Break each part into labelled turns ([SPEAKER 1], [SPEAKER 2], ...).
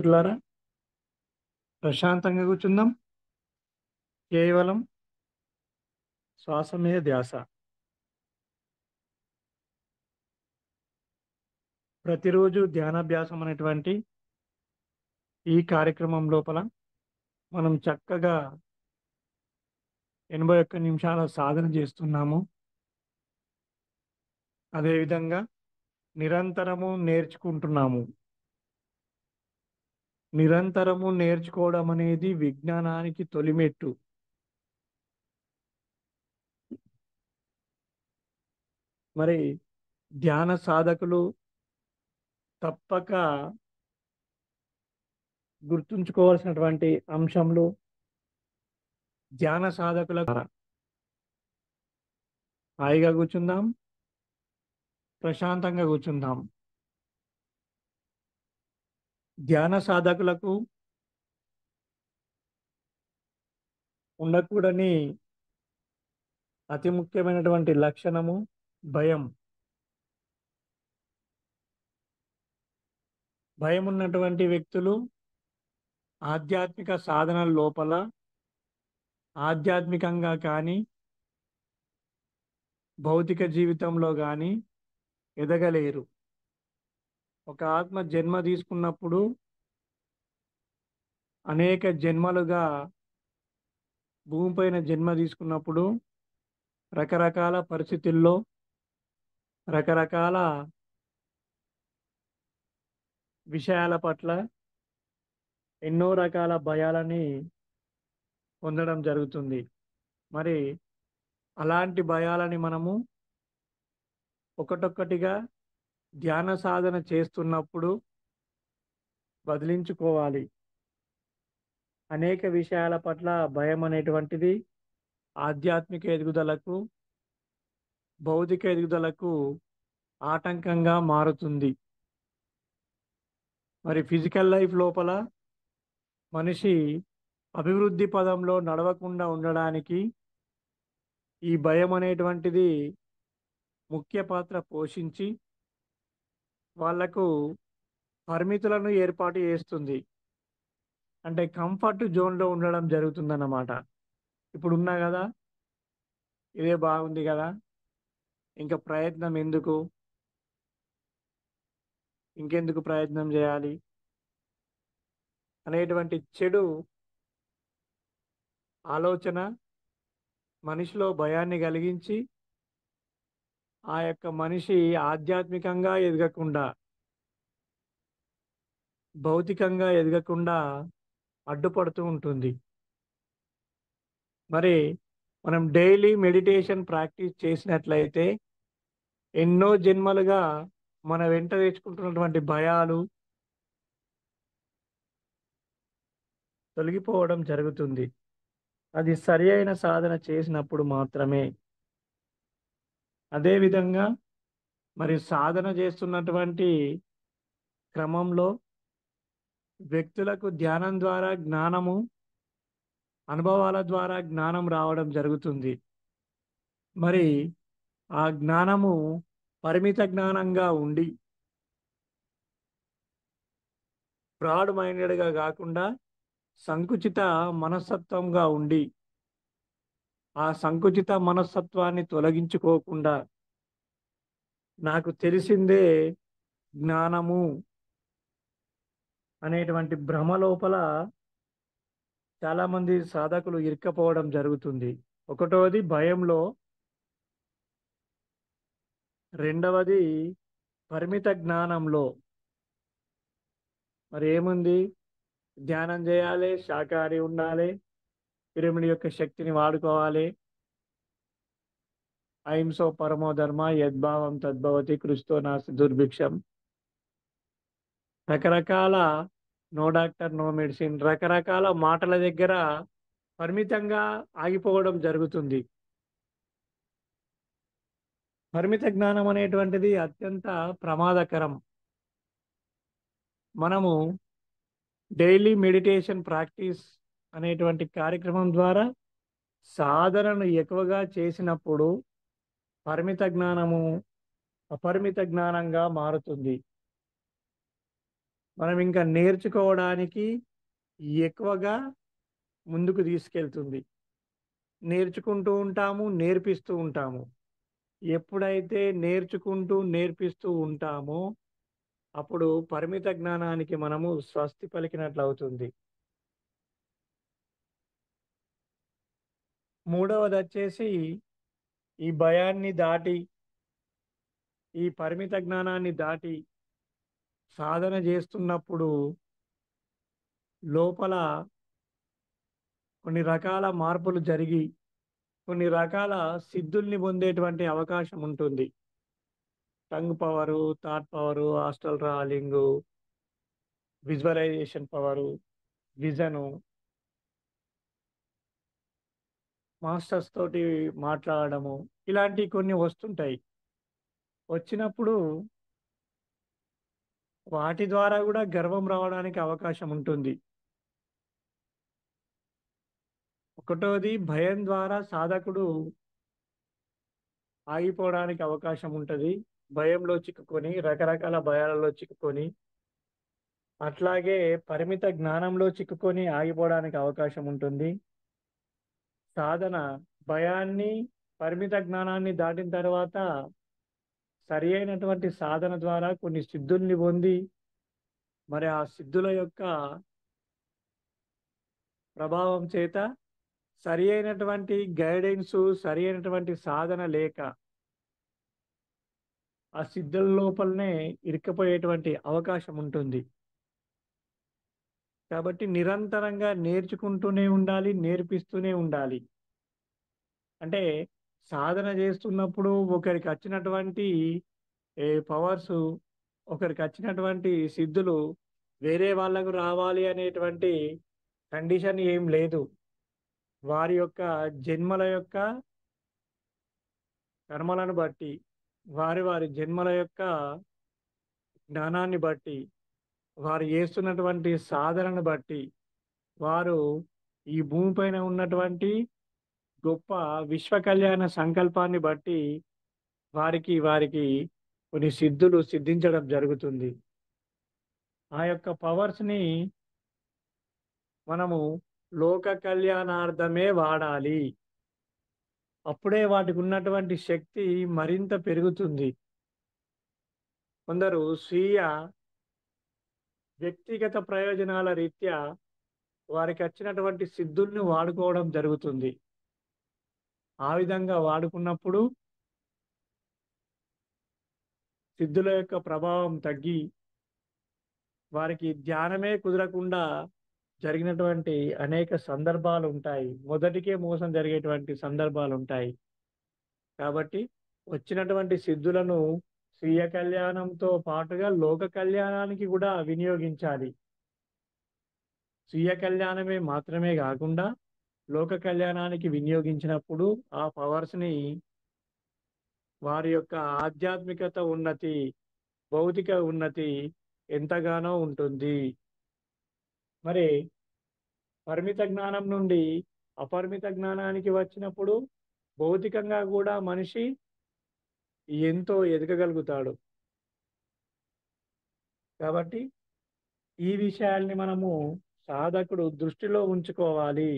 [SPEAKER 1] మిత్రులారా, ప్రశాంతంగా కూర్చుందాం. కేవలం శ్వాస మీద ధ్యాస. ప్రతిరోజు ధ్యానాభ్యాసం అనేటువంటి ఈ కార్యక్రమం లోపల మనం చక్కగా 81 నిమిషాల సాధన చేస్తున్నాము. అదేవిధంగా నిరంతరము నేర్చుకుంటున్నాము. నిరంతరము నేర్చుకోవడం అనేది విజ్ఞానానికి తొలిమెట్టు. మరి ధ్యాన సాధకులు తప్పక గుర్తుంచుకోవాల్సినటువంటి అంశంలో ధ్యాన సాధకుల హాయిగా కూర్చుందాం, ప్రశాంతంగా కూర్చుందాం. ధ్యాన సాధకులకు ఉండకూడని అతి ముఖ్యమైనటువంటి లక్షణము భయం. భయం ఉన్నటువంటి వ్యక్తులు ఆధ్యాత్మిక సాధనల లోపల ఆధ్యాత్మికంగా కానీ భౌతిక జీవితంలో కానీ ఎదగలేరు. ఒక ఆత్మ జన్మ తీసుకున్నప్పుడు అనేక జన్మలుగా భూమిపైన జన్మ తీసుకున్నప్పుడు రకరకాల పరిస్థితుల్లో రకరకాల విషయాల పట్ల ఎన్నో రకాల భయాలని పొందడం జరుగుతుంది. మరి అలాంటి భయాలని మనము ఒకటొక్కటిగా ధ్యాన సాధన చేస్తున్నప్పుడు బదిలించుకోవాలి. అనేక విషయాల పట్ల భయం అనేటువంటిది ఆధ్యాత్మిక ఎదుగుదలకు భౌతిక ఎదుగుదలకు ఆటంకంగా మారుతుంది. మరి ఫిజికల్ లైఫ్ లోపల మనిషి అభివృద్ధి పదంలో నడవకుండా ఉండడానికి ఈ భయం అనేటువంటిది ముఖ్య పాత్ర పోషించి వాళ్లకు పరిమితులను ఏర్పాటు చేస్తుంది. అంటే కంఫర్ట్ జోన్లో ఉండడం జరుగుతుందన్నమాట. ఇప్పుడు ఉన్నా కదా, ఇదే బాగుంది కదా, ఇంకా ప్రయత్నం ఎందుకు, ఇంకెందుకు ప్రయత్నం చేయాలి అనేటువంటి చెడు ఆలోచన మనిషిలో భయాన్ని కలిగించి ఆ యొక్క మనిషి ఆధ్యాత్మికంగా ఎదగకుండా భౌతికంగా ఎదగకుండా అడ్డుపడుతూ ఉంటుంది. మరి మనం డైలీ మెడిటేషన్ ప్రాక్టీస్ చేసినట్లయితే ఎన్నో జన్మలుగా మన వెంట తెచ్చుకుంటున్నటువంటి భయాలు తొలగిపోవడం జరుగుతుంది. అది సరి అయిన సాధన చేసినప్పుడు మాత్రమే. అదేవిధంగా మరి సాధన చేస్తున్నటువంటి క్రమంలో వ్యక్తులకు ధ్యానం ద్వారా జ్ఞానము, అనుభవాల ద్వారా జ్ఞానం రావడం జరుగుతుంది. మరి ఆ జ్ఞానము పరిమిత జ్ఞానంగా ఉండి బ్రాడ్ మైండెడ్గా కాకుండా సంకుచిత మనస్తత్వంగా ఉండి ఆ సంకుచిత మనస్తత్వాన్ని తొలగించుకోకుండా నాకు తెలిసిందే జ్ఞానము అనేటువంటి భ్రమ లోపల చాలామంది సాధకులు ఇరుక్కపోవడం జరుగుతుంది. ఒకటవది భయంలో, రెండవది పరిమిత జ్ఞానంలో. మరి ఏముంది, ధ్యానం చేయాలి, శాకాహారి ఉండాలి, పిరమిడ్ యొక్క శక్తిని వాడుకోవాలి, అహింసో పరమో ధర్మ యద్భావం తద్భవతి కృషితో నాస్తి దుర్భిక్షం, రకరకాల నో డాక్టర్ నో మెడిసిన్, రకరకాల మాటల దగ్గర పరిమితంగా ఆగిపోవడం జరుగుతుంది. పరిమిత జ్ఞానం అనేటువంటిది అత్యంత ప్రమాదకరం. మనము డైలీ మెడిటేషన్ ప్రాక్టీస్ అనేటువంటి కార్యక్రమం ద్వారా సాధనను ఎక్కువగా చేసినప్పుడు పరిమిత జ్ఞానము అపరిమిత జ్ఞానంగా మారుతుంది. మనం ఇంకా నేర్చుకోవడానికి ఎక్కువగా ముందుకు తీసుకెళ్తుంది. నేర్చుకుంటూ ఉంటాము, నేర్పిస్తూ ఉంటాము. ఎప్పుడైతే నేర్చుకుంటూ, నేర్పిస్తూ ఉంటామో, అప్పుడు పరిమిత జ్ఞానానికి మనము స్వస్తి పలికినట్లవుతుంది. మూడవదొచ్చేసి ఈ భయాన్ని దాటి, ఈ పరిమిత జ్ఞానాన్ని దాటి సాధన జేస్తున్నప్పుడు లోపల కొన్ని రకాల మార్పులు జరిగి, కొన్ని రకాల సిద్ధుల్ని పొందేటువంటి అవకాశం ఉంటుంది. Tongue power, thought power, astral travelling, visualisation power, vision, masters తోటి మాట్లాడడము, ఇలాంటియి కొన్ని వస్తుంటాయి. వచ్చినప్పుడు వాటి ద్వారా గూడా గర్వం రావడానికి అవకాశం ఉంటుంది. ఒకటోది భయం ద్వారా సాధకుడు ఆగిపోవడానికి అవకాశం ఉంటది. భయంలో చిక్కుకొని, రకరకాల భయాలలో చిక్కుకొని, అట్లాగే పరిమిత జ్ఞానంలో చిక్కుకొని ఆగిపోవడానికి అవకాశం ఉంటుంది. సాధన భయాన్ని, పరిమిత జ్ఞానాన్ని దాటిన తర్వాత సరి అయినటువంటి సాధన ద్వారా కొన్ని సిద్ధుల్ని పొంది, మరి ఆ సిద్ధుల యొక్క ప్రభావం చేత సరి అయినటువంటి గైడెన్సు, సరి అయినటువంటి సాధన లేక ఆ సిద్ధుల లోపలనే ఇరుక్కుపోయేటువంటి అవకాశం ఉంటుంది. కాబట్టి నిరంతరంగా నేర్చుకుంటూనే ఉండాలి, నేర్పిస్తూనే ఉండాలి. అంటే సాధన చేస్తున్నప్పుడు ఒకరికచ్చినటువంటి పవర్సు, ఒకరికచ్చినటువంటి సిద్ధులు వేరే వాళ్ళకు రావాలి అనేటువంటి కండిషన్ ఏం లేదు. వారి యొక్క జన్మల యొక్క కర్మలను బట్టి, వారి జన్మల యొక్క జ్ఞానాన్ని బట్టి, వారు చేస్తున్నటువంటి సాధనను బట్టి, వారు ఈ భూమిపైన ఉన్నటువంటి గొప్ప విశ్వ కళ్యాణ సంకల్పాన్ని బట్టి వారికి కొన్ని సిద్ధులు సిద్ధించడం జరుగుతుంది. ఆ యొక్క పవర్స్‌ని మనము లోక కళ్యాణార్థమే వాడాలి. అప్పుడే వాటికున్నటువంటి శక్తి మరింత పెరుగుతుంది. కొందరు స్వీయ వ్యక్తిగత ప్రయోజనాల రీత్యా వారికచ్చినటువంటి సిద్ధుల్ని వాడుకోవడం జరుగుతుంది. ఆ విధంగా వాడుకున్నప్పుడు సిద్ధుల యొక్క ప్రభావం తగ్గి, వారికి ధ్యానమే కుదరకుండా జరిగినటువంటి అనేక సందర్భాలుంటాయి. మొదటికే మోసం జరిగేటువంటి సందర్భాలుంటాయి. కాబట్టి వచ్చినటువంటి సిద్ధులను స్వీయ కళ్యాణంతో పాటుగా లోక కళ్యాణానికి గూడా వినియోగించాలి. స్వీయ కళ్యాణమే మాత్రమే గాకుండా లోక కళ్యాణానికి వినియోగించినప్పుడు ఆ పవర్స్‌ని వారి యొక్క ఆధ్యాత్మికత ఉన్నతి, భౌతిక ఉన్నతి ఎంతగానో ఉంటుంది. మరి పరిమిత జ్ఞానం నుండి అపరిమిత జ్ఞానానికి వచ్చినప్పుడు భౌతికంగా గూడా మనిషి ఎంతో ఎదగగలుగుతాడు. కాబట్టి ఈ విషయాల్ని మనము సాధకుడు దృష్టిలో ఉంచుకోవాలి.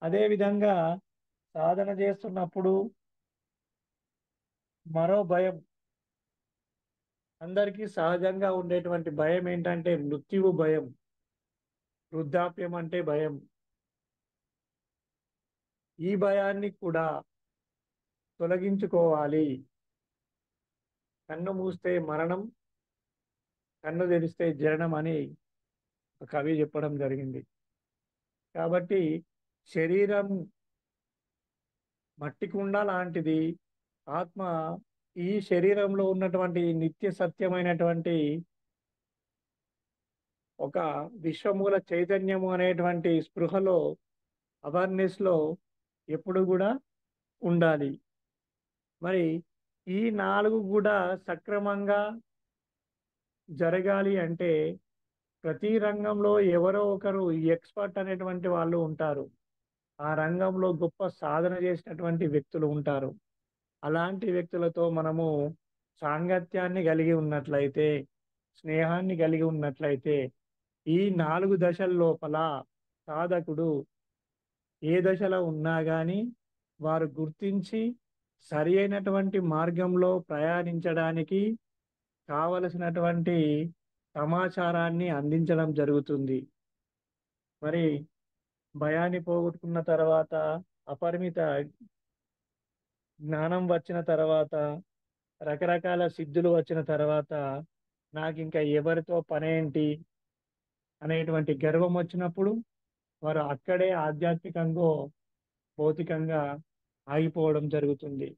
[SPEAKER 1] అదే విధంగా సాధన చేస్తున్నప్పుడు మరో భయం, అందరికీ సహజంగా ఉండేటువంటి భయం ఏంటంటే మృత్యువు భయం. వృద్ధాప్యం అంటే భయం. ఈ భయాన్ని కూడా తొలగించుకోవాలి. కన్ను మూస్తే మరణం, కన్ను తెరిస్తే జననం అని ఒక కవి చెప్పడం జరిగింది. కాబట్టి శరీరం మట్టి కుండ లాంటిది. ఆత్మ ఈ శరీరంలో ఉన్నటువంటి నిత్య సత్యమైనటువంటి ఒక విశ్వమూల చైతన్యము అనేటువంటి స్పృహలో, అవేర్‌నెస్‌లో ఎప్పుడు గూడా ఉండాలి. మరి ఈ 4 గూడా సక్రమంగా జరగాలి అంటే ప్రతి రంగంలో ఎవరో ఒకరు ఎక్స్‌పర్ట్ అనేటువంటి వాళ్ళు ఉంటారు. ఆ రంగంలో గొప్ప సాధన చేసినటువంటి వ్యక్తులు ఉంటారు. అలాంటి వ్యక్తులతో మనము సాంగత్యాన్ని కలిగి ఉన్నట్లయితే స్నేహాన్ని కలిగి ఉన్నట్లయితే ఈ 4 దశల లోపల సాధకుడు ఏ దశలో ఉన్నా కానీ వారు గుర్తించి సరి అయినటువంటి మార్గంలో ప్రయాణించడానికి కావలసినటువంటి సమాచారాన్ని అందించడం జరుగుతుంది. మరి భయాన్ని పోగొట్టుకున్న తర్వాత, అపరిమిత జ్ఞానం వచ్చిన తర్వాత, రకరకాల సిద్ధులు వచ్చిన తర్వాత, నాకు ఇంకా ఎవరితో పనేంటి అనేటువంటి గర్వం వచ్చినప్పుడు వారు అక్కడే ఆధ్యాత్మికంగా, భౌతికంగా ఆగిపోవడం జరుగుతుంది.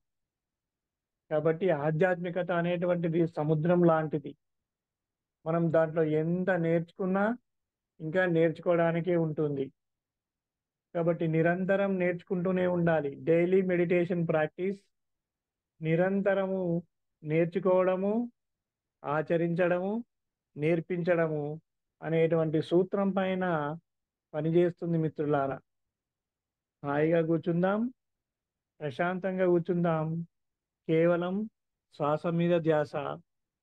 [SPEAKER 1] కాబట్టి ఆధ్యాత్మికత అనేటువంటిది సముద్రం లాంటిది. మనం దాంట్లో ఎంత నేర్చుకున్నా ఇంకా నేర్చుకోవడానికే ఉంటుంది. కాబట్టి నిరంతరం నేర్చుకుంటూనే ఉండాలి. డైలీ మెడిటేషన్ ప్రాక్టీస్, నిరంతరము నేర్చుకోవడము, ఆచరించడము, నేర్పించడము అనేటువంటి సూత్రం పైన పనిచేస్తుంది మిత్రులారా. హాయిగా కూర్చుందాం, ప్రశాంతంగా కూర్చుందాం, కేవలం శ్వాస మీద ధ్యాస.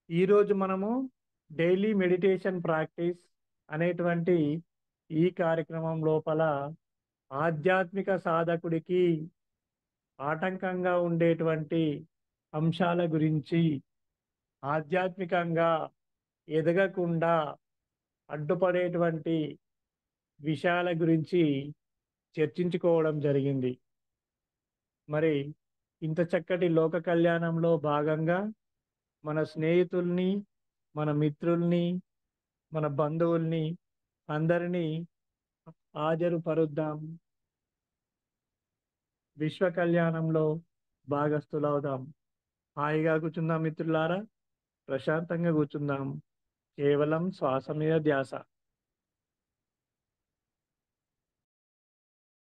[SPEAKER 1] ఈరోజు మనము డైలీ మెడిటేషన్ ప్రాక్టీస్ అనేటువంటి ఈ కార్యక్రమం లోపల ఆధ్యాత్మిక సాధకుడికి ఆటంకంగా ఉండేటువంటి అంశాల గురించి, ఆధ్యాత్మికంగా ఎదగకుండా అడ్డుపడేటువంటి విషయాల గురించి చర్చించుకోవడం జరిగింది. మరి ఇంత చక్కటి లోక కళ్యాణంలో భాగంగా మన స్నేహితుల్ని, మన మిత్రుల్ని, మన బంధువుల్ని అందరినీ హాజరుపరుద్దాం. విశ్వ కళ్యాణంలో భాగస్థులవుదాం. హాయిగా కూర్చుందాం మిత్రులారా, ప్రశాంతంగా కూర్చుందాం, కేవలం శ్వాస మీద ధ్యాస.